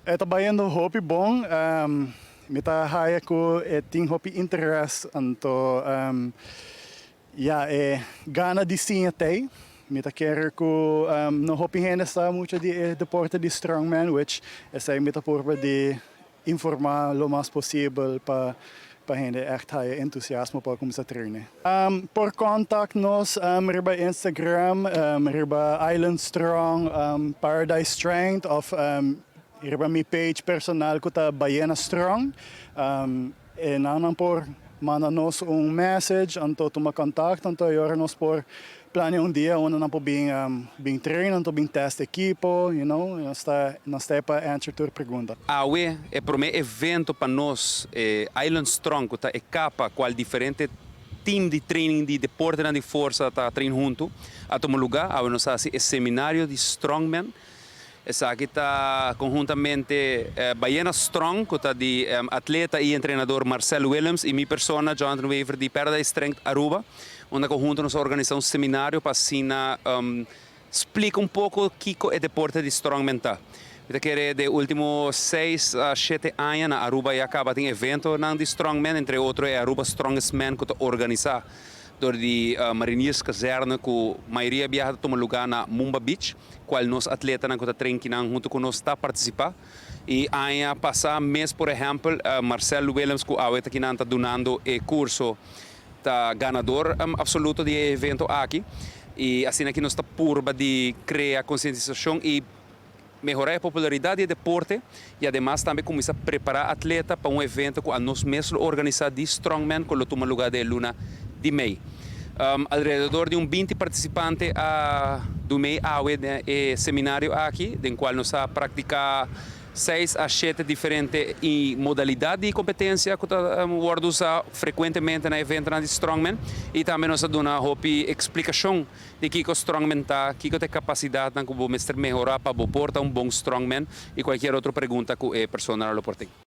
trabalhando hobby bom, me tá haya ko tem hobby interest anto gana de sim até. Me tá querer ko no hobby hena está muito de deporte de strongman, which essa me tá por de informar lo mais possível para gente echt haya entusiasmo para começar a treinar. Por contact nos riba Instagram, riba Island Strong, Paradise Strength of riba mi page personal ko ta Baiana Strong. E nanan por manda nos message anto tuma contact anto yora nos por plane dia una na po bing train anto bing test equipo, you know, nós tá para answer tua pergunta. Awe é para mim evento para nós Island Strong que tá capa qual diferente team de training de deporte de força tá trein junto a tomar lugar a nós assim é seminário de strongman. Essa aqui está conjuntamente Baiana Strong, que está de atleta e treinador Marcelo Williams, e minha persona, Jonathan Weaver, de Paradise Strength Aruba, onde conjunto nós organizamos um seminário para explicar um pouco o que é deporte de strongman. Eu quero de últimos 6 a 7 anos na Aruba e acaba tem evento de strongman, entre outros é Aruba Strongest Man que está organizado door de Mariniers Caserna, que a maioria viaja toma lugar na Mumba Beach, qual nós atletas na trein que junto com nós está participar. E aí passar mês, por exemplo, Marcelo Williams, que está aqui está donando o curso, está ganador absoluto de evento aqui. E assim aqui nós está purba de criar conscientização e melhorar a popularidade do deporte e además também começar a preparar atleta para evento que nós mesmos organizamos de Strongman, que toma lugar de luna de May. Alrededor de 20 participantes do mês seminário aqui, em qual nós vamos praticar 6 a 7 diferentes modalidades de competência que nós usamos frequentemente no evento de Strongman e também nós damos uma explicação de que o Strongman está, que tem capacidade de melhorar para portar bom Strongman e qualquer outra pergunta que a pessoa não pode ter.